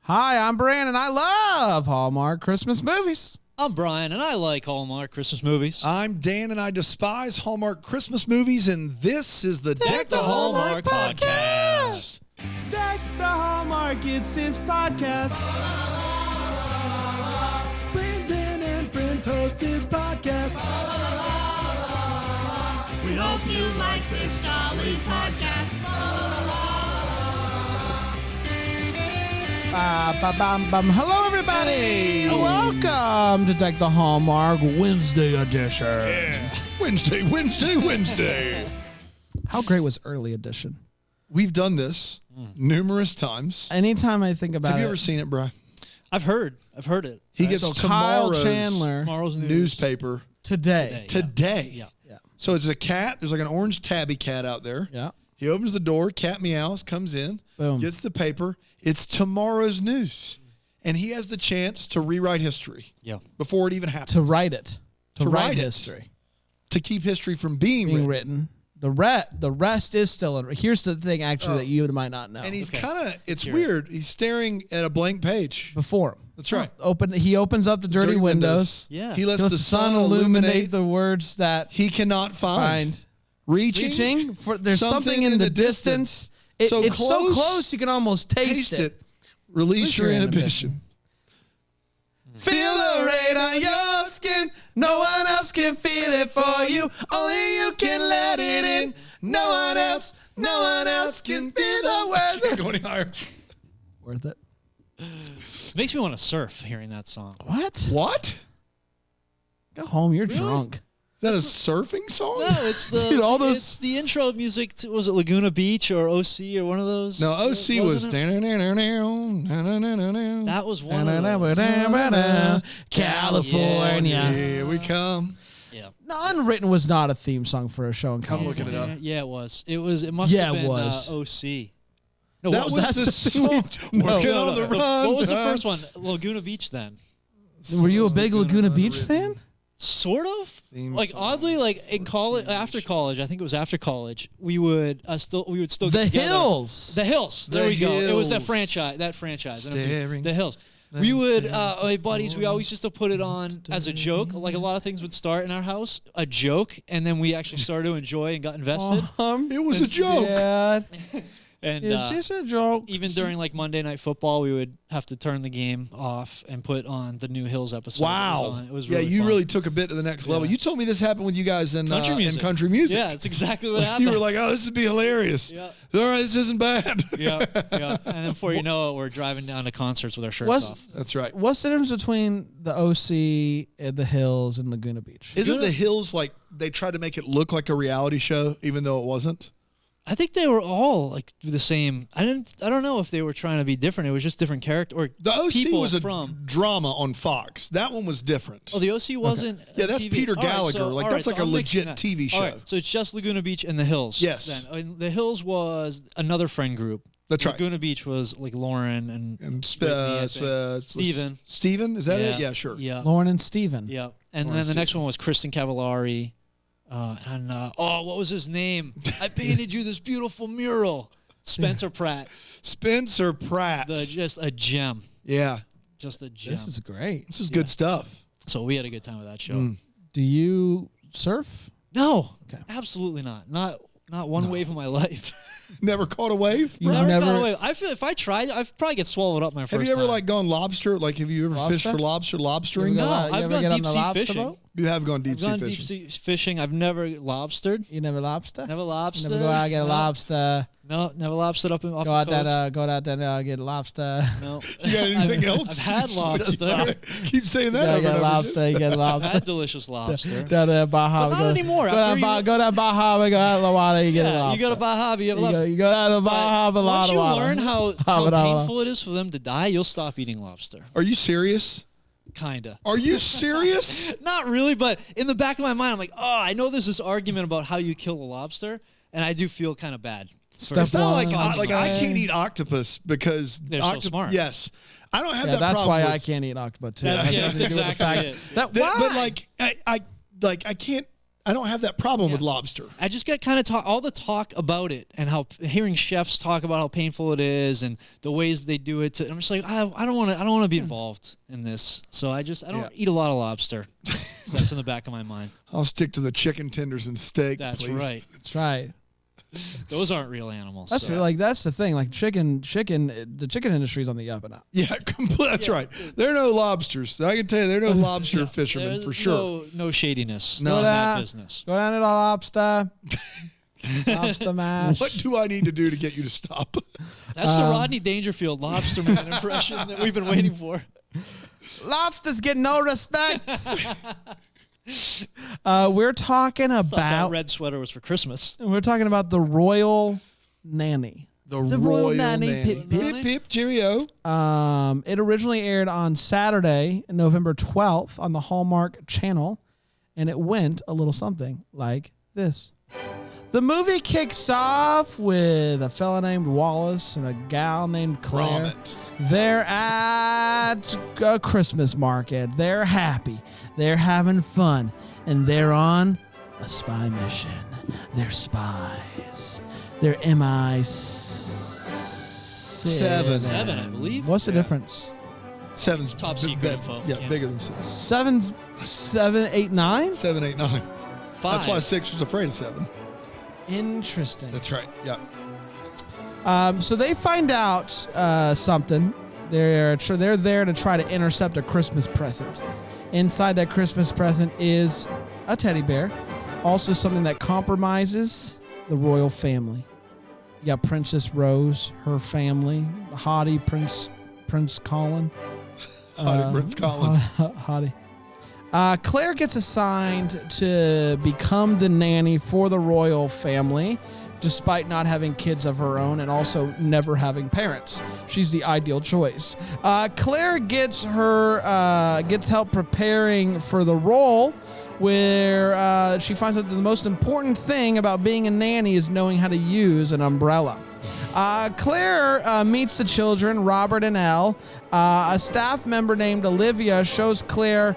Hi, I'm Brandon. I love Hallmark Christmas movies. I'm Brian, and I like Hallmark Christmas movies. I'm Dan, and I despise Hallmark Christmas movies, and this is the Deck the Hallmark podcast. Deck the Hallmark, it's his podcast. Brandon and friends host this podcast. We hope you like this jolly podcast. Hello, everybody. Welcome to Deck the Hallmark Wednesday edition. Yeah. Wednesday. How great was early edition? We've done this numerous times. Anytime I think about it. Have you ever seen it, Bri? I've heard it. He gets So Kyle tomorrow's Chandler newspaper today. today. Yeah. So it's a cat. There's like an orange tabby cat out there. Yeah. He opens the door. Cat meows, comes in, Boom. gets the paper. It's tomorrow's news. And he has the chance to rewrite history before it even happens. To write it. To write it. history. To keep history from being written. The rest is still in. Here's the thing, actually, that you might not know. And he's kind of, it's weird. He's staring at a blank page. Before him. That's right. He opens up the dirty windows. Yeah. He lets the sun illuminate the words that he cannot find. Reaching for there's something in the distance. It's so close you can almost taste it. Release your inhibition. Feel the rain on your skin. No one else can feel it for you. Only you can let it in. No one else can feel the words. Can't go any higher. Worth it. It makes me want to surf hearing that song. What? Go home. You're drunk. Is that a surfing song? No, it's the Dude, all those- it's the intro music. Was it Laguna Beach or OC or one of those? No, OC was. That That was one of those. California. Here we come. Yeah. No, Unwritten was not a theme song for a show in I'm California. looking it up. Yeah, it was. It must have been OC. No, That what was the song. Working on the run. What was the first one? Laguna Beach then. Were you a big Laguna Beach fan? Sort of. Theme Like song. oddly, like in college, after college, I think it was after college, we would still The get together. Hills. The Hills. There we go. It was that Hills. franchise. Staring. The Hills. We would, my buddies, we always used to put it on as a joke. Like a lot of things would start in our house, a joke, and then we actually started to enjoy and got invested. It was a joke. Yeah. And It's just a joke. even during like Monday Night Football, we would have to turn the game off and put on the new Hills episode. Wow. It was yeah, really you fun. really took a bit to the next level. Yeah. You told me this happened with you guys in Country music. country music. Yeah, it's exactly what happened. You were like, oh, this would be hilarious. Yeah. All right, this isn't bad. yeah. And then before you know it, we're driving down to concerts with our shirts off. That's right. What's the difference between the OC and the Hills and Laguna Beach? Isn't the Hills like they tried to make it look like a reality show, even though it wasn't? I think they were all like the same. I don't know if they were trying to be different. It was just different character or The OC people was a from. drama on Fox. That one was different. Oh, the OC wasn't. Yeah, that's TV. Peter All right, Gallagher. so- Like, all right, that's like so a I'm mixing legit that. TV All show. right, so it's just Laguna Beach and the Hills. Yes. Then. And the Hills was another friend group. That's right. Laguna Beach was like Lauren and Whitney, I think. Steven. Steven, is that it? Yeah, sure. Yeah. Lauren and Steven. Yeah. And Lauren then the next one was Kristen Cavallari. What was his name? I painted you this beautiful mural. Spencer Pratt. Spencer Pratt. Just a gem. Yeah. Just a gem. This is great. This is good stuff. So we had a good time with that show. Do you surf? No, Okay. absolutely not. Not one wave in my life. Never caught a wave? You Never never- got away. I feel if I tried, I'd probably get swallowed up my first Have you ever time. like gone lobster? Like, have you ever fished Lobster? for lobstering? You No, ever I've get gone on deep the sea lobster fishing. boat? You have gone deep I've sea gone fishing. deep sea fishing. I've never lobstered. You never lobster? Never lobstered. Never go out and get a No. lobster. No, never lobstered up off Go the out coast. there, get a lobster. No. You got anything else? I've had lobster. Keep saying that. You over get a and over lobster. You get a I've lobster. had delicious lobster. Down there at Baja. But not anymore. Go down Baja. We go out to the water. You get a Yeah, lobster. you go to Baja, you have lobster. You go down to Baja. Have a lot Once of you water. learn how painful it is for them to die, you'll stop eating lobster. Are you serious? Kinda. Are you serious? Not really, but in the back of my mind, I'm like, oh, I know there's this argument about how you kill a lobster, and I do feel kind of bad. It's not like One, I can't eat octopus because They're so smart. Yes, I don't have Yeah, that that's problem. why with, I can't eat octopus too. That's, It yeah, has that's to do with the exactly fact it. That, that- why? But like I can't. I don't have that problem with lobster. I just get kind of all the talk about it and how hearing chefs talk about how painful it is and the ways they do it. I'm just like, I don't want to be involved in this. So I don't eat a lot of lobster. That's in the back of my mind. I'll stick to the chicken tenders and steak. That's please. right. That's right. Those aren't real animals. That's that's the thing. Like the chicken industry is on the up and up. Yeah, that's right. There are no lobsters. I can tell you, there are no lobster fishermen There's for sure. No shadiness. No. in that business. Go down to the lobster. Lobster mash. What do I need to do to get you to stop? That's the Rodney Dangerfield lobster man impression that we've been waiting for. Lobsters get no respect. We're talking That about red sweater was for Christmas. We're talking about the Royal Nanny. The Royal Nanny. Pip, Pip, pip, cheerio. It originally aired on Saturday, November 12th on the Hallmark channel, and it went a little something like this. The movie kicks off with a fella named Wallace and a gal named Claire. Gromit. They're at a Christmas market. They're happy. They're having fun. And they're on a spy mission. They're spies. They're MI7. Seven, I believe. What's the difference? Seven's Top secret info. Yeah, Yeah. bigger than 6. 7, 8, 9? 7, 8, 9. 5. That's why 6 was afraid of 7. Interesting. That's right. Yeah. So they find out something. They're there to try to intercept a Christmas present. Inside that Christmas present is a teddy bear. Also something that compromises the royal family. You got Princess Rose, her family, haughty Prince Colin. Hottie Prince Colin. Hottie. Claire gets assigned to become the nanny for the royal family, despite not having kids of her own and also never having parents. She's the ideal choice. Claire gets help preparing for the role, where she finds out that the most important thing about being a nanny is knowing how to use an umbrella. Claire meets the children, Robert and Elle. A staff member named Olivia shows Claire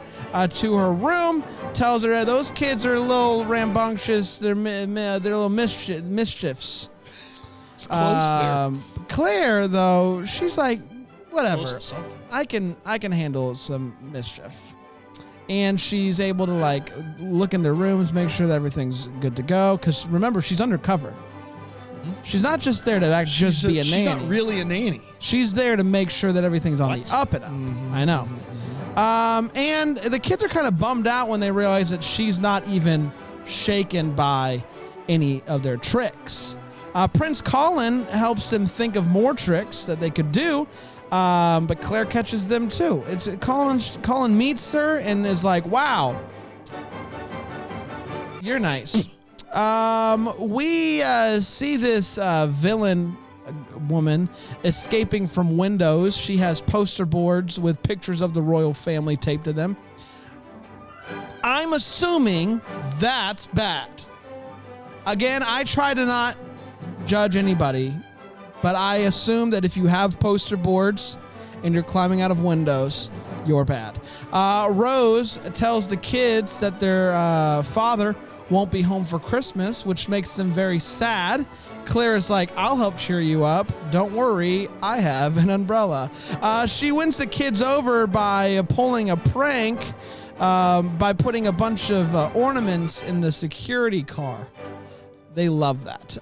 to her room, tells her those kids are a little rambunctious. They're little mischiefs. It's close there. Claire, though, she's like, whatever. Close to something. I can handle some mischief. And she's able to look in their rooms, make sure that everything's good to go. Because remember, she's undercover. She's not just there to just be a nanny. She's not really a nanny. She's there to make sure that everything's on the up and up. I know. And the kids are kind of bummed out when they realize that she's not even shaken by any of their tricks. Prince Colin helps them think of more tricks that they could do, but Claire catches them too. Colin meets her and is like, "Wow, you're nice." We see this villain woman escaping from windows. She has poster boards with pictures of the royal family taped to them. I'm assuming that's bad. Again, I try to not judge anybody, but I assume that if you have poster boards and you're climbing out of windows, you're bad. Rose tells the kids that their father won't be home for Christmas, which makes them very sad. Claire is like, I'll help cheer you up. Don't worry, I have an umbrella. She wins the kids over by pulling a prank by putting a bunch of ornaments in the security car. They love that.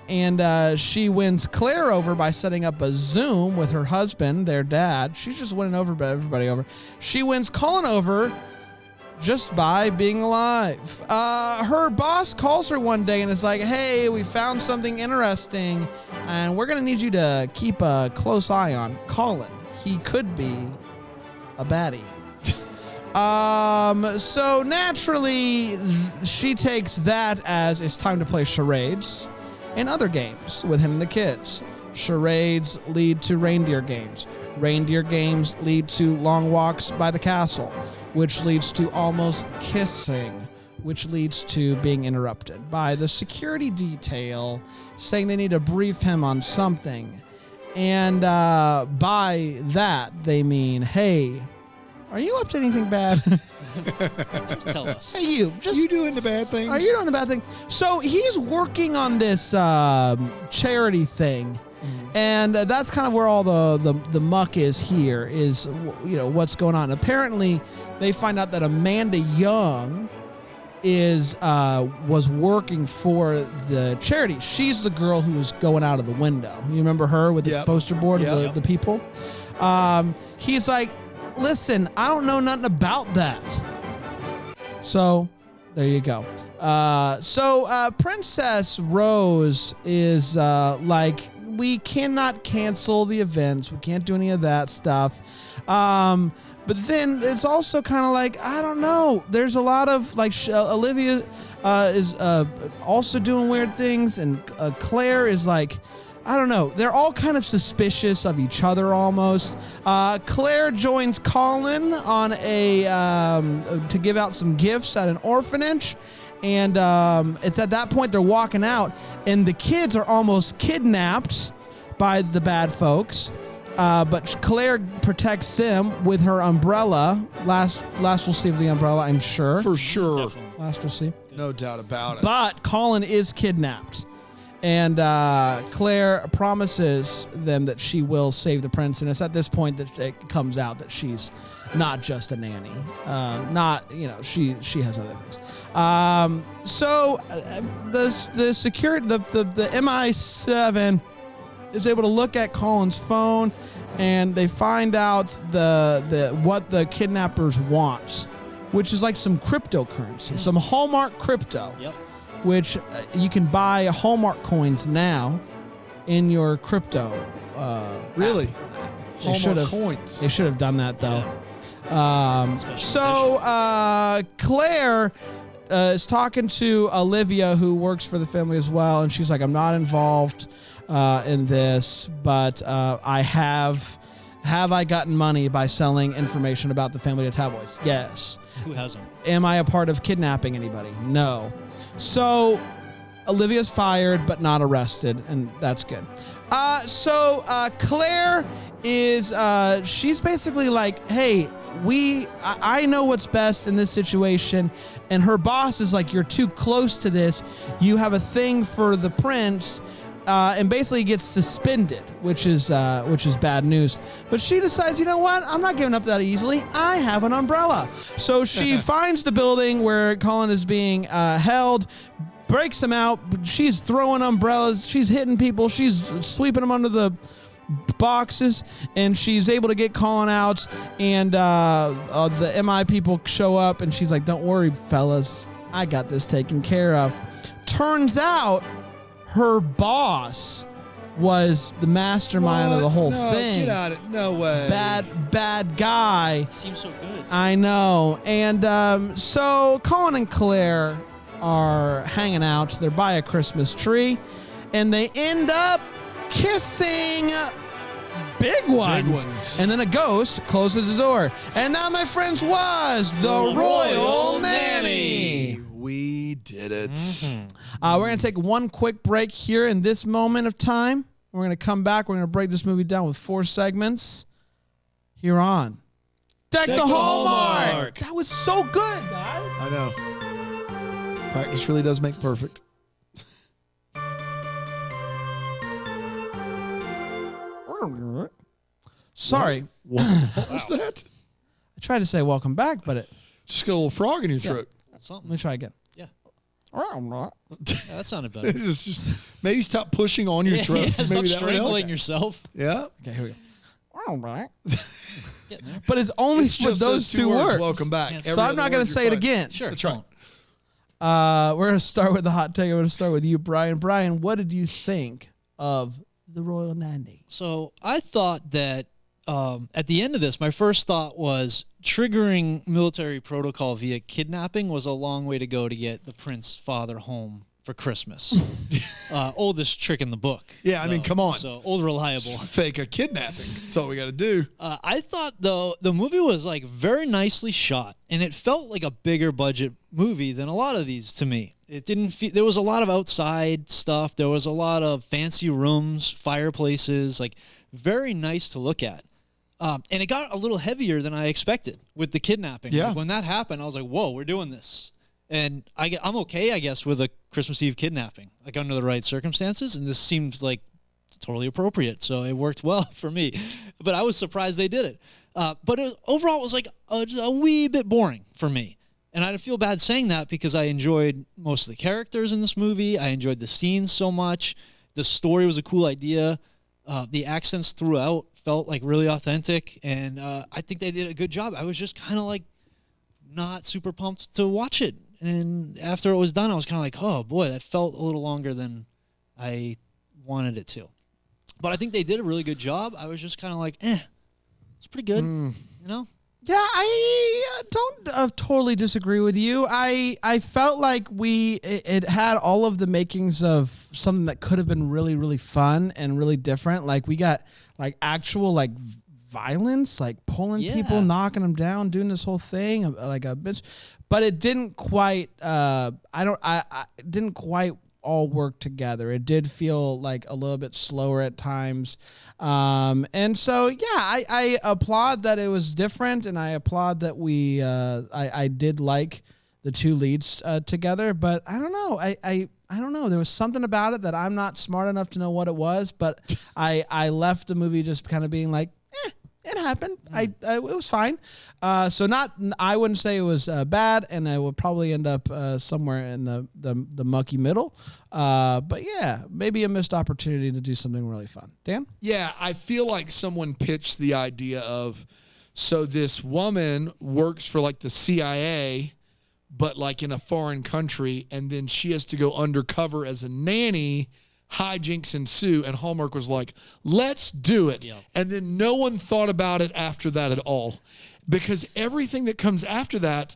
And she wins Claire over by setting up a Zoom with her husband, their dad. She's just winning everybody over. She wins Colin over just by being alive. Her boss calls her one day and is like, hey, we found something interesting, and we're going to need you to keep a close eye on Colin. He could be a baddie. So naturally, she takes that as it's time to play charades and other games with him and the kids. Charades lead to reindeer games. Reindeer games lead to long walks by the castle, which leads to almost kissing, which leads to being interrupted by the security detail saying they need to brief him on something. And by that, they mean, hey, are you up to anything bad? Just tell us. Hey, you. Just You doing the bad things? Are you doing the bad thing? So he's working on this charity thing, and that's kind of where all the muck is here. Is what's going on? Apparently, they find out that Amanda Young was working for the charity. She's the girl who was going out of the window. You remember her with the poster board of the people? He's like, listen, I don't know nothing about that. So there you go. So Princess Rose is like, we cannot cancel the events. We can't do any of that stuff. But then it's also kind of like, I don't know. There's a lot of like Olivia is also doing weird things, and Claire is like, I don't know. They're all kind of suspicious of each other almost. Claire joins Colin on to give out some gifts at an orphanage. And it's at that point they're walking out, and the kids are almost kidnapped by the bad folks. But Claire protects them with her umbrella. Last we'll see of the umbrella, I'm sure. For sure. Definitely. Last we'll see. No doubt about it. But Colin is kidnapped. And Claire promises them that she will save the prince. And it's at this point that it comes out that she's not just a nanny. She has other things. So the security, the MI7 is able to look at Colin's phone, and they find out what the kidnappers want, which is like some cryptocurrency, some Hallmark crypto. Yep. Which you can buy Hallmark coins now in your crypto. Really? Hallmark coins. They should have done that, though. Claire is talking to Olivia, who works for the family as well, and she's like, I'm not involved in this, but have I gotten money by selling information about the family to tabloids? Yes. Who hasn't? Am I a part of kidnapping anybody? No. So Olivia's fired but not arrested, and that's good. Claire is she's basically like, hey, I know what's best in this situation, and her boss is like, you're too close to this. You have a thing for the prince. And basically gets suspended, which is bad news. But she decides, you know what? I'm not giving up that easily. I have an umbrella. So she finds the building where Colin is being held, breaks him out. She's throwing umbrellas. She's hitting people. She's sweeping them under the boxes, and she's able to get Colin out. And the MI people show up, and she's like, don't worry, fellas. I got this taken care of. Turns out her boss was the mastermind of the whole thing. Get out of it. No way. Bad guy. Seems so good. I know. And so Colin and Claire are hanging out. They're by a Christmas tree, and they end up kissing big ones. And then a ghost closes the door. And that, my friends, was the Royal Nanny. We did it. Mm-hmm. We're going to take one quick break here in this moment of time. We're going to come back. We're going to break this movie down with 4 segments here on Deck the Hallmark. That was so good, guys. I know. Practice really does make perfect. Sorry. What was that? I tried to say welcome back, but it... Just got a little frog in your throat. That's something. Let me try again. Yeah. Yeah, that sounded better. just maybe stop pushing on your throat. Yeah, stop maybe that would help. strangling yourself. Yeah. Okay, here we go. Getting there. But it's only It's for just those two words. Welcome back. Yeah, Every So I'm other not going word to you're say it fine. again. Sure. That's right. We're going to start with the hot take. I'm going to start with you, Brian. Brian, what did you think of the Royal Nanny? So I thought that at the end of this, my first thought was triggering military protocol via kidnapping was a long way to go to get the prince's father home for Christmas. Oldest trick in the book. Yeah, I mean, come on. So old reliable. Fake a kidnapping. That's all we got to do. I thought though the movie was like very nicely shot, and it felt like a bigger budget movie than a lot of these to me. It didn't feel, there was a lot of outside stuff. There was a lot of fancy rooms, fireplaces, like very nice to look at. And it got a little heavier than I expected with the kidnapping. Yeah. Like, when that happened, I was like, whoa, we're doing this. And I'm okay, I guess, with a Christmas Eve kidnapping, like under the right circumstances. And this seemed like totally appropriate. So it worked well for me. But I was surprised they did it. But overall, it was like just a wee bit boring for me. And I feel bad saying that because I enjoyed most of the characters in this movie. I enjoyed the scenes so much. The story was a cool idea. The accents throughout felt like really authentic. And I think they did a good job. I was just kind of like not super pumped to watch it. And after it was done, I was kind of like, oh, boy, that felt a little longer than I wanted it to. But I think they did a really good job. I was just kind of like, it's pretty good, you know? Yeah, I don't totally disagree with you. I felt like it had all of the makings of something that could have been really, really fun and really different. Like, we got like actual like violence, like pulling people, knocking them down, doing this whole thing like a bitch. But it didn't quite. I didn't quite all work together. It did feel like a little bit slower at times. And so, yeah, I applaud that it was different, and I applaud that I did like the two leads together. But I don't know. I don't know. There was something about it that I'm not smart enough to know what it was. But I left the movie just kind of being like, it happened. It was fine. I wouldn't say it was bad, and I would probably end up somewhere in the mucky middle. But yeah, maybe a missed opportunity to do something really fun. Dan? Yeah, I feel like someone pitched the idea of, so this woman works for like the CIA, but like in a foreign country, and then she has to go undercover as a nanny. Hijinks ensue, and Hallmark was like, let's do it. Yep. And then no one thought about it after that at all, because everything that comes after that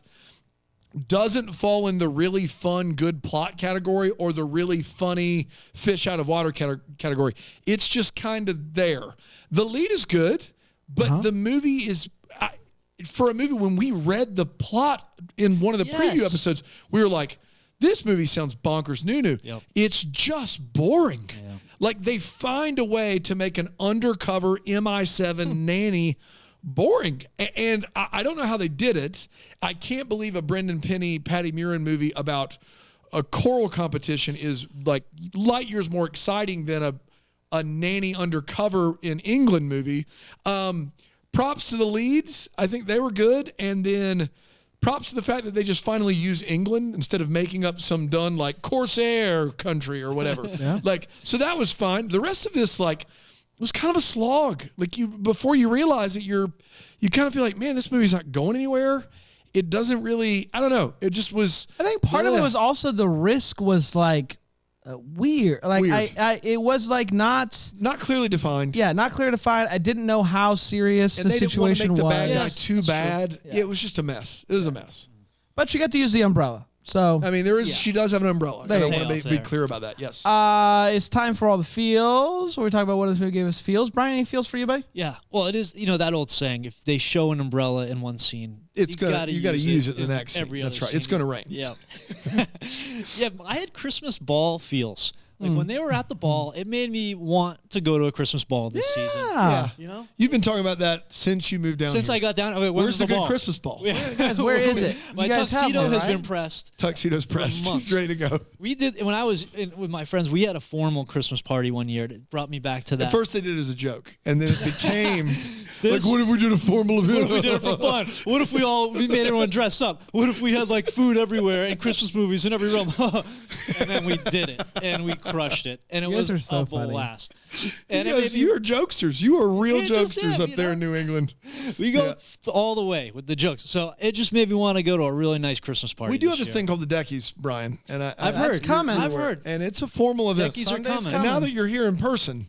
doesn't fall in the really fun, good plot category or the really funny fish out of water category. It's just kind of there. The lead is good, but the movie is... for a movie, when we read the plot in one of the preview episodes, we were like, this movie sounds bonkers noo-noo. Yep. It's just boring. Yeah. Like, they find a way to make an undercover MI7 nanny boring. And I don't know how they did it. I can't believe a Brendan Penny, Patty Murin movie about a choral competition is like light years more exciting than a nanny undercover in England movie. Props to the leads. I think they were good. And then... props to the fact that they just finally use England instead of making up some done like Corsair country or whatever. Like, so that was fine. The rest of this, like, was kind of a slog. Like, before you realize it, you kind of feel like, man, this movie's not going anywhere. It doesn't really, I don't know. It just was. I think part of it was also the risk was like, weird. Like, it was like not clearly defined. Yeah, not clearly defined. I didn't know how serious the situation was. And they didn't want to make the bad guy too bad. Yeah. It was just a mess. It was a mess. But you got to use the umbrella. So I mean, she does have an umbrella. I want to be clear about that. Yes. It's time for all the feels. We're talking about what this movie gave us feels. Brian, any feels for you, babe? Yeah. Well, it is, that old saying, if they show an umbrella in one scene, you got to use it in the next scene. That's right. It's going to rain. Yeah. Yeah, I had Christmas ball feels. Like, when they were at the ball, it made me want to go to a Christmas ball this season. Yeah. You know? You've been talking about that since you moved down Since here. I got down. Wait, where's the good ball? Christmas ball? Yeah. Guys, where is it? My tuxedo has been pressed. Tuxedo's pressed. It's ready to go. We did, when I was with my friends, we had a formal Christmas party one year that brought me back to that. At first they did it as a joke, and then it became like, what if we did a formal event? What if we did it for fun? What if we made everyone dress up? What if we had like food everywhere and Christmas movies in every room? And then we did it, and we crushed it, and it was a blast. And you are jokesters. You are real jokesters up there in New England. We go all the way with the jokes. So it just made me want to go to a really nice Christmas party. We do have this thing called the Deckies, Brian, and I've heard it's coming. I've heard, and it's a formal event. Deckies are coming. And now that you're here in person,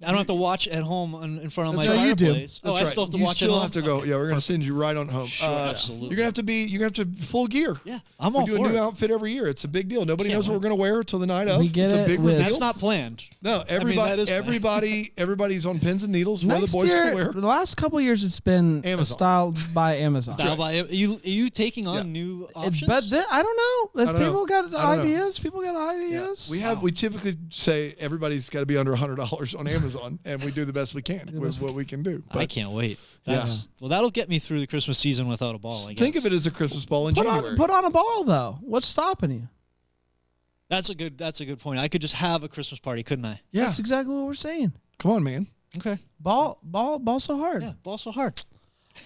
I don't have to watch at home in front of my fireplace. fireplace. You do. I still have to watch at home. You still have to go. Yeah, we're going to send you right on home. Sure, absolutely. You're going to have to full gear. Yeah, I'm all for it. We do a new outfit every year. It's a big deal. Nobody knows what we're going to wear until the night of. We get it's a big reveal. That's not planned. No, everybody's on pins and needles. What the boys can wear. The last couple of years, it's been styled by Amazon. Are you taking on new options? But I don't know. If people got ideas, We typically say everybody's got to be under $100 on Amazon. Amazon, and we do the best we can with what we can do. But I can't wait. Well, that'll get me through the Christmas season without a ball. I guess. think of it as a Christmas ball in January. Put on a ball though. What's stopping you? That's a good point. I could just have a Christmas party, couldn't I? Yeah. That's exactly what we're saying. Come on, man. Okay. Ball so hard. Yeah, ball so hard.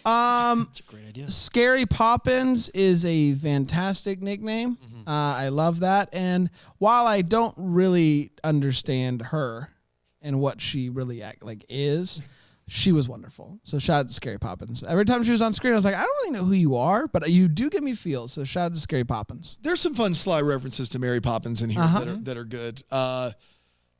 That's a great idea. Scary Poppins is a fantastic nickname. I love that. And while I don't really understand her and what she really is, she was wonderful. So shout out to Scary Poppins. Every time she was on screen, I was like, I don't really know who you are, but you do give me feels. So shout out to Scary Poppins. There's some fun sly references to Mary Poppins in here that are good.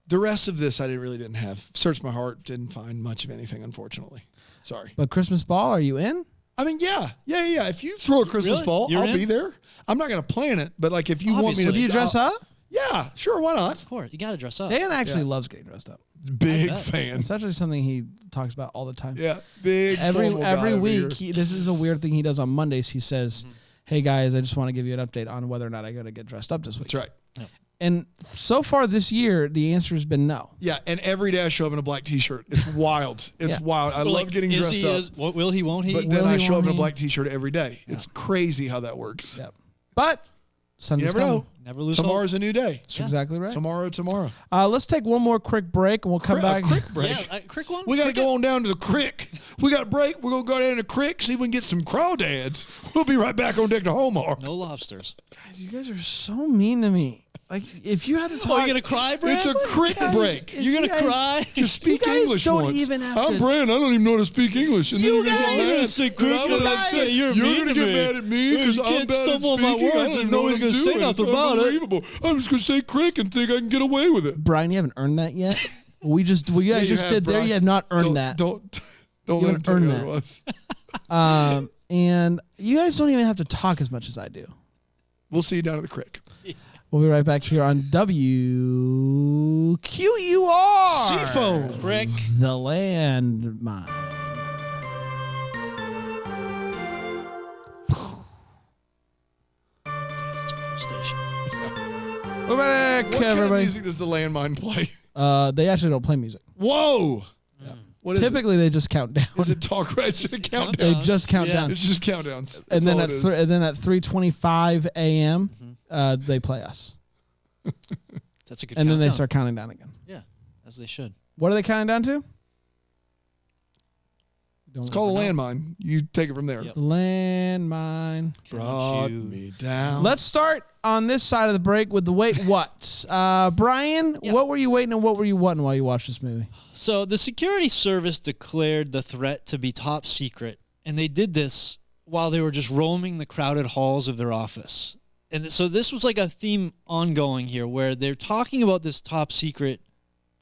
The rest of this I really didn't have. Searched my heart, didn't find much of anything, unfortunately. Sorry. But Christmas ball, are you in? I mean, yeah. If you throw a Christmas ball, I'll be there. I'm not going to plan it, but like if you want me to. Do you dress up? Yeah, sure. Why not? Of course, you got to dress up. Dan actually loves getting dressed up. Big fan. It's actually something he talks about all the time. Yeah, big. Every week, this is a weird thing he does on Mondays. He says, "Hey guys, I just want to give you an update on whether or not I'm going to get dressed up this week." That's right. Yep. And so far this year, the answer has been no. Yeah, and every day I show up in a black T-shirt. It's wild. It's wild. I love getting dressed up. Will he? Won't he? But then I show up in a black T-shirt every day. Yeah. It's crazy how that works. Yep. But Sunday's you never know. Never lose Tomorrow's hope. a new day. That's exactly right. Tomorrow. Let's take one more quick break, and we'll come back. A quick break? Yeah, quick one? We got to go on down to the creek. We got a break. We're going to go down to the creek, see if we can get some crawdads. We'll be right back on deck to Hallmark. No lobsters. Guys, you guys are so mean to me. Like, if you had to talk... Oh, you going to cry, Brad? It's a creek break. You're going to cry? Just speak you guys English don't once. even have I'm to... Brand. I don't even know how to speak English. And You then you're guys- going gonna to say get creek, mad. and I'm gonna say you're You're mean going to to get me. mad at me You because I'm can't bad at stumble on my speaking. I words don't and know no what one's I'm gonna say doing. nothing It's about it. unbelievable. I'm just going to say creek and think I can get away with it. Brian, you haven't earned that yet. You guys you just have, did there. Brian. You have not earned that. Don't You let him haven't tell you earned otherwise. And you guys don't even have to talk as much as I do. We'll see you down at the creek. We'll be right back here on WQUR. Seafoam. Crick. The landmine. That's a cool station. We're back, What kind of everybody. music does the landmine play? They actually don't play music. Whoa. What is Typically, they just count down. it? Is it talk right? It's a countdown. They just count Yeah. down. It's just countdowns. And then That's at all it is. then at 3:25 a.m., they play us, That's a good and then they countdown. start counting down again. Yeah, as they should. What are they counting down to? It's called a landmine. You take it from there. Yep. Landmine. Brought you- me down. Let's start on this side of the break with the wait what. Brian, Yeah. what were you waiting and what were you wanting while you watched this movie? So the security service declared the threat to be top secret, and they did this while they were just roaming the crowded halls of their office. And so this was like a theme ongoing here where they're talking about this top secret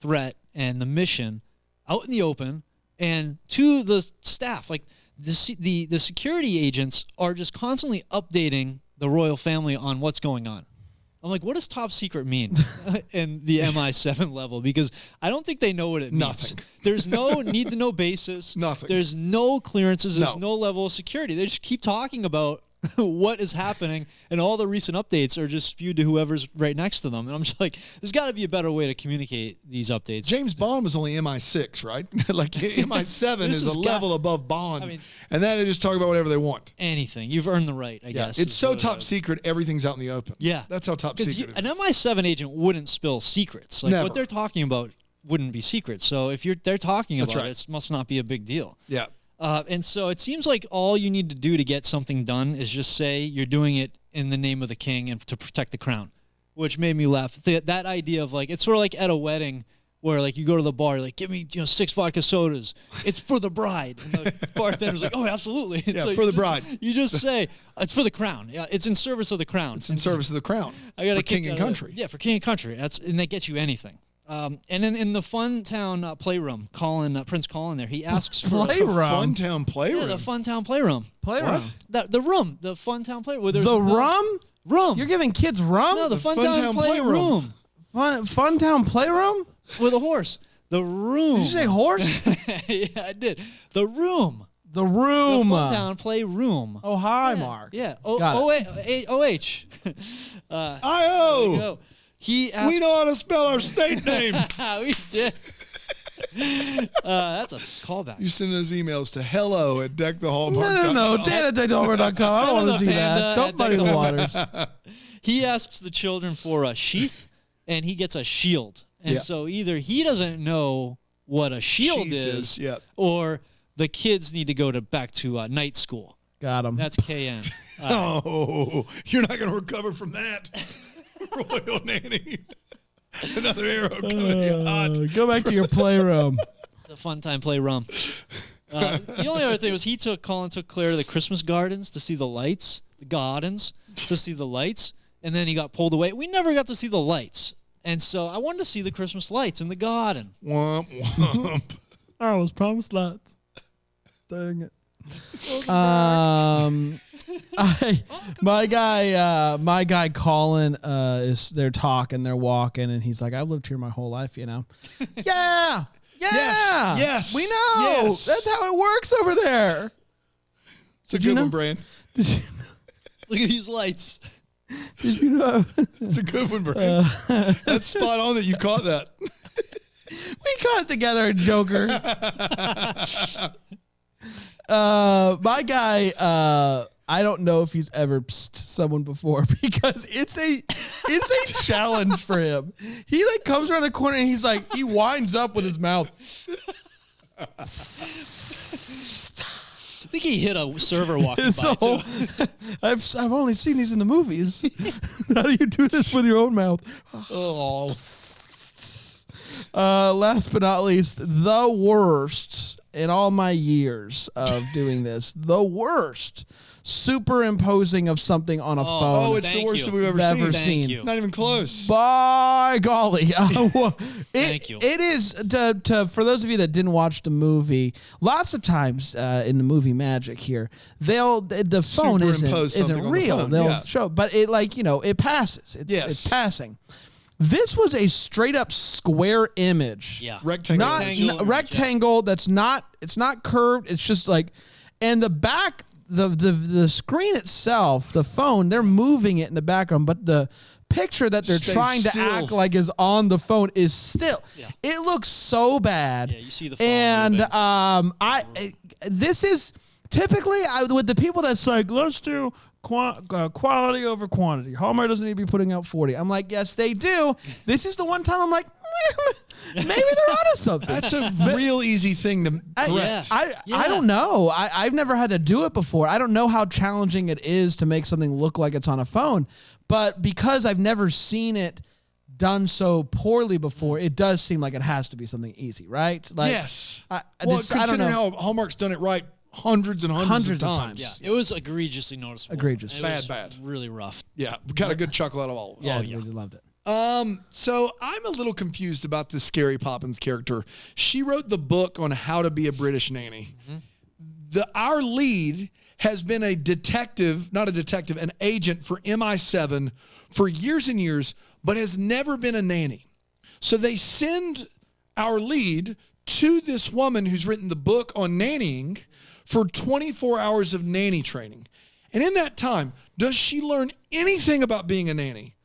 threat and the mission out in the open, and to the staff, like the security agents are just constantly updating the royal family on what's going on. I'm like, what does top secret mean in the MI7 level? Because I don't think they know what it means. Nothing. There's no need to know basis. Nothing. There's no clearances. There's No. no level of security. They just keep talking about what is happening, and all the recent updates are just spewed to whoever's right next to them. And I'm just like, there's got to be a better way to communicate these updates. James Bond was only MI6, right? Like MI7 This is a has level above Bond. I mean- and then they just talk about whatever they want. Anything. You've earned the right, I guess. It's is so what it top is. secret, everything's out in the open. Yeah. That's how top 'Cause secret it an is. MI7 agent wouldn't spill secrets. Like Never. what they're talking about wouldn't be secrets. So if they're talking That's about right. it, it must not be a big deal. Yeah. And so it seems like all you need to do to get something done is just say you're doing it in the name of the king and to protect the crown, which made me laugh. That idea of like, it's sort of like at a wedding where like you go to the bar, you're like, give me 6 vodka sodas. It's for the bride. And the bartender's like, oh, absolutely. It's Yeah, like, for the bride. You just say, it's for the crown. Yeah, it's in service of the crown. It's in service of the crown. I got for king and country. Yeah, for king and country. And that gets you anything. And then in the Fun Town playroom, Prince Colin there, he asks for Playroom? Funtown Playroom. Yeah, the Fun Town playroom. Playroom. The room, the Fun Town playroom. Where there's The no- rum? Room. You're giving kids rum? No, the Fun Town Funtown playroom Funtown Playroom? with a horse. The room. Did you say horse? Yeah, I did. The room. The room. The Fun Town playroom. Oh, hi, Mark. Yeah. Got OH. I-O. Go. He asked. We know how to spell our state name. We did. That's a callback. You send those emails to hello@deckthehallmark.com. No, Dan@deckthehallmark.com. I don't want to see that. Don't muddy the waters. He asks the children for a sheath, and he gets a shield. And so either he doesn't know what a shield is, or the kids need to go back to night school. Got him. That's KN. Oh, you're not going to recover from that. Royal Nanny. Another arrow coming Go back to your playroom. The fun time play rum. The only other thing was Colin took Claire to the Christmas gardens to see the lights, and then he got pulled away. We never got to see the lights. And so I wanted to see the Christmas lights in the garden. Womp, womp. I was promised lights. Dang it. My guy Colin they're talking, they're walking, and he's like, I've lived here my whole life, Yeah. Yes. We know. Yes. That's how it works over there. It's a good one, Brian. Look at these lights. Did you know? It's a good one, Brian. That's spot on that you caught that. We caught it together, Joker. My guy, I don't know if he's ever pssed someone before because it's a challenge for him. He like comes around the corner and he's like, he winds up with his mouth. I think he hit a server walking by too. I've only seen these in the movies. How do you do this with your own mouth? Oh. Last but not least, the worst in all my years of doing this, the worst superimposing of something on a phone. Oh, it's the worst that we've ever seen. Thank you. Not even close. By golly. Thank you. It is, for those of you that didn't watch the movie, lots of times in the movie magic here, the phone Superimpose something isn't on the real. phone, They'll yeah. show, but it it passes. It's passing. This was a straight up square image. Yeah. Rectangle. Rectangle that's it's not curved. It's just like, and the back, the screen itself, the phone, they're moving it in the background, but the picture that they're Stay trying to still. act like is on the phone is still. Yeah. It looks so bad. Yeah, you see the phone and moving. this is typically with the people that's like, let's do quality over quantity. Hallmark doesn't need to be putting out 40. I'm like, yes, they do. This is the one time I'm like, maybe they're onto something. That's a real easy thing to correct. I don't know. I've never had to do it before. I don't know how challenging it is to make something look like it's on a phone. But because I've never seen it done so poorly before, it does seem like it has to be something easy, right? Like, Yes. I Considering don't know. how Hallmark's done it right hundreds and hundreds of times. Yeah, it was egregiously noticeable. Egregious. It was Bad. Really rough. Yeah, we got a good chuckle out of all of us. Yeah, I really loved it. So I'm a little confused about this Scary Poppins character. She wrote the book on how to be a British nanny. Mm-hmm. Our lead has been an agent for MI7 for years and years, but has never been a nanny. So they send our lead to this woman who's written the book on nannying for 24 hours of nanny training. And in that time, does she learn anything about being a nanny?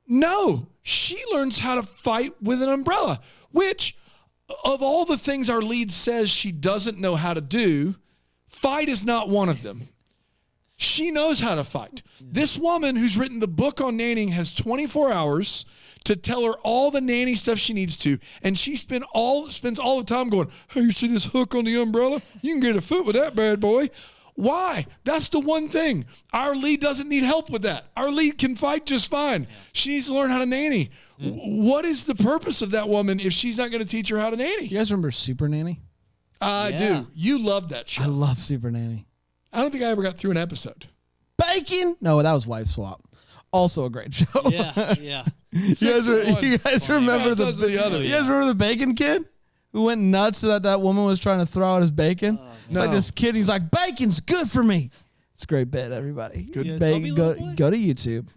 No. She learns how to fight with an umbrella, which, of all the things our lead says she doesn't know how to do, fight is not one of them. She knows how to fight. This woman who's written the book on nannying has 24 hours to tell her all the nanny stuff she needs to, and she spends all the time going, hey, you see this hook on the umbrella? You can get a foot with that bad boy. Why? That's the one thing. Our lead doesn't need help with that. Our lead can fight just fine. Yeah. She needs to learn how to nanny. What is the purpose of that woman if she's not going to teach her how to nanny? You guys remember Super Nanny? I do. You love that show. I love Super Nanny. I don't think I ever got through an episode. Bacon? No, that was Wife Swap. Also a great show. Yeah. You guys remember the other? You guys remember the bacon kid who went nuts that woman was trying to throw out his bacon? No. Like this kid, he's like, bacon's good for me. It's a great bit, everybody. Good bacon. Go to YouTube.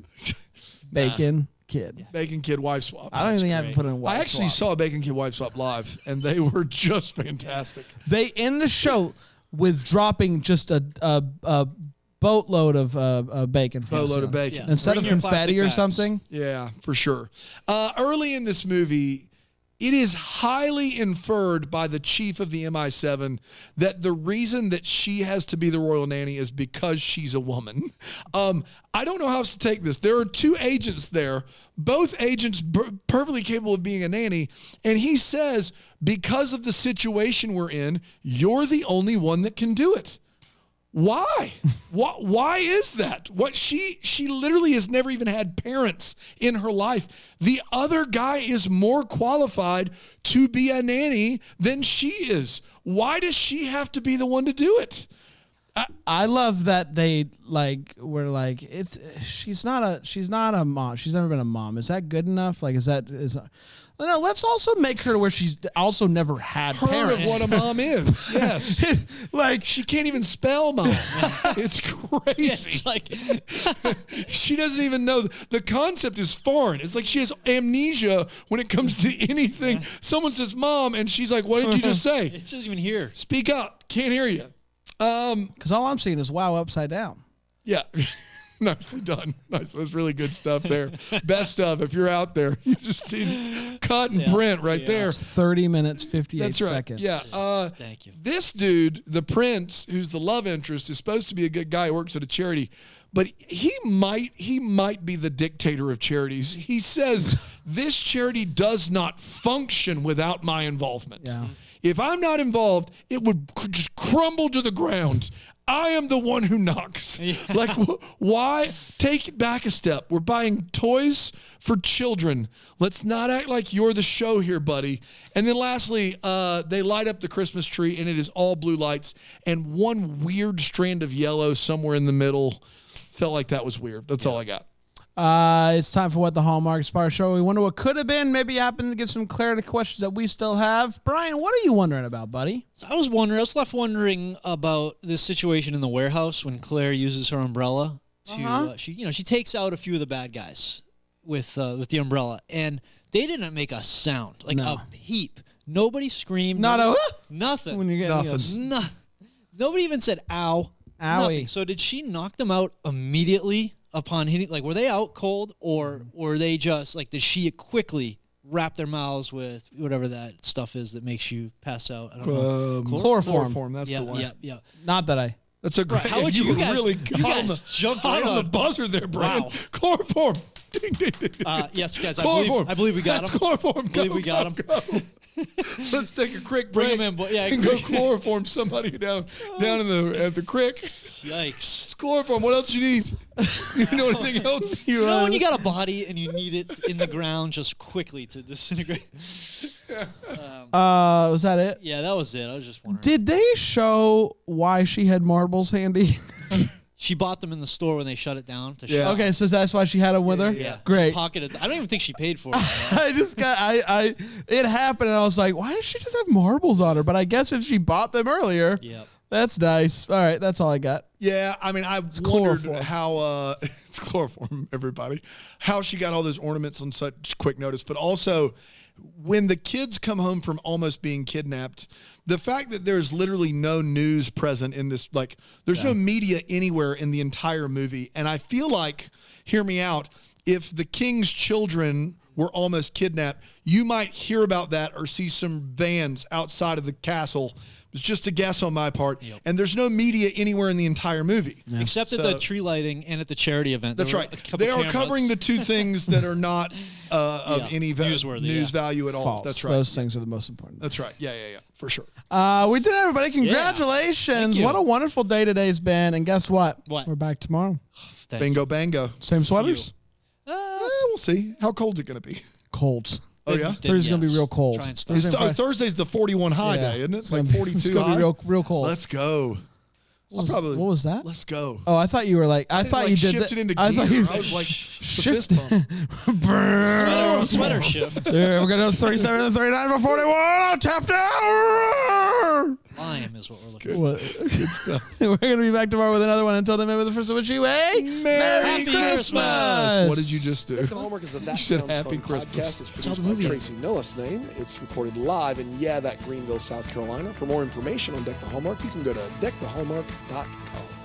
Bacon Kid. Bacon Kid Wife Swap. I don't even think I have to put in Wife I actually Swap. saw Bacon Kid Wife Swap live, and they were just fantastic. They end the show with dropping just a boatload of bacon. Boatload of bacon. Instead Bring of your confetti plastic or bags. something. Yeah, for sure. Early in this movie, it is highly inferred by the chief of the MI7 that the reason that she has to be the royal nanny is because she's a woman. I don't know how else to take this. There are 2 agents there, both agents perfectly capable of being a nanny, and he says, because of the situation we're in, you're the only one that can do it. Why? Why is that? What she literally has never even had parents in her life. The other guy is more qualified to be a nanny than she is. Why does she have to be the one to do it? I love that they were like, she's not a mom. She's never been a mom. Is that good enough? Like, no, let's also make her to where she's also never had parents. Of what a mom is. Yes. Like, she can't even spell mom. It's crazy. Yeah, it's like she doesn't even know. The concept is foreign. It's like she has amnesia when it comes to anything. Someone says mom, and she's like, what did you just say? It doesn't even hear. Speak up. Can't hear you. Because all I'm seeing is wow upside down. Yeah. Nicely done. Nice. That's really good stuff there. Best of, if you're out there, you just see this cut and print right there. It's 30 minutes, 58 That's right. seconds. Yeah. Thank you. This dude, the prince, who's the love interest, is supposed to be a good guy who works at a charity, but he might be the dictator of charities. He says, this charity does not function without my involvement. Yeah. If I'm not involved, it would just crumble to the ground. I am the one who knocks. Yeah. Like, why? Take it back a step. We're buying toys for children. Let's not act like you're the show here, buddy. And then lastly, they light up the Christmas tree, and it is all blue lights and one weird strand of yellow somewhere in the middle. Felt like that was weird. That's all I got. It's time for What the Hallmark Inspired Show. We wonder what could have been. Maybe happen to get some clarity questions that we still have. Brian, what are you wondering about, buddy? So I was left wondering about this situation in the warehouse when Claire uses her umbrella to she takes out a few of the bad guys with the umbrella, and they didn't make a sound, like a peep. Nobody screamed. Nothing. When you're getting those. Nobody even said ow. Owie. Nothing. So did she knock them out immediately upon hitting? Like, were they out cold, or were they just like? Did she quickly wrap their mouths with whatever that stuff is that makes you pass out? I don't know. Chloroform. That's the one. Yeah. That's a great. How would you guys, really you guys jumped right on the buzzer there, Brian? Wow. Chloroform. Ding, ding, ding. Yes, guys. Chloroform. I believe we got That's him. Chloroform. I believe we got him. Go. Let's take a quick Bring break. him in, boy. Yeah, and go chloroform somebody down at the creek. Yikes. It's chloroform. What else you need? You know anything else? You know when you got a body and you need it in the ground just quickly to disintegrate? Was that it? Yeah, that was it. I was just wondering. Did they show why she had marbles handy? She bought them in the store when they shut it down. Yeah. Okay, so that's why she had them with her? Yeah. Great. Pocketed. I don't even think she paid for it. It happened and I was like, why does she just have marbles on her? But I guess if she bought them earlier, Yep. that's nice. All right, that's all I got. Yeah, I mean, I wondered how it's chloroform, everybody, how she got all those ornaments on such quick notice, but also when the kids come home from almost being kidnapped, the fact that there's literally no news present in this, like there's no media anywhere in the entire movie. And I feel like, hear me out, if the king's children were almost kidnapped, you might hear about that or see some vans outside of the castle. It's just a guess on my part. Yep. And there's no media anywhere in the entire movie. Yeah. Except at the tree lighting and at the charity event. That's right. They are covering the two things that are not of any news value at all. False. That's right. Those things are the most important. That's right. Yeah, for sure. We did it, everybody. Congratulations. Yeah. What a wonderful day today's been. And guess what? What? We're back tomorrow. Bingo, bango. Same sweaters? We'll see. How cold is it going to be? Cold. Oh, yeah? Thursday's going to be real cold. Thursday's the 41 high day, isn't it? It's like 42 It's going to be real cold. Let's go. What was that? Let's go. Oh, I thought you were like, I thought you did shifted into I gear. thought you I was like, shift. the fist bump. Sweater shift. We're going to 37 and 39 for 41. Oh, tapped out. Lime is what we're looking What? Good stuff. We're going to be back tomorrow with another one. Until then, remember the first of which you Merry Christmas. What did you just do? The Hallmark is the That You said Sounds Happy Fun Christmas. podcast. It's produced by Tracy Noah's name. It's recorded live in that Greenville, South Carolina. For more information on Deck the Hallmark, you can go to deckthehallmark.com.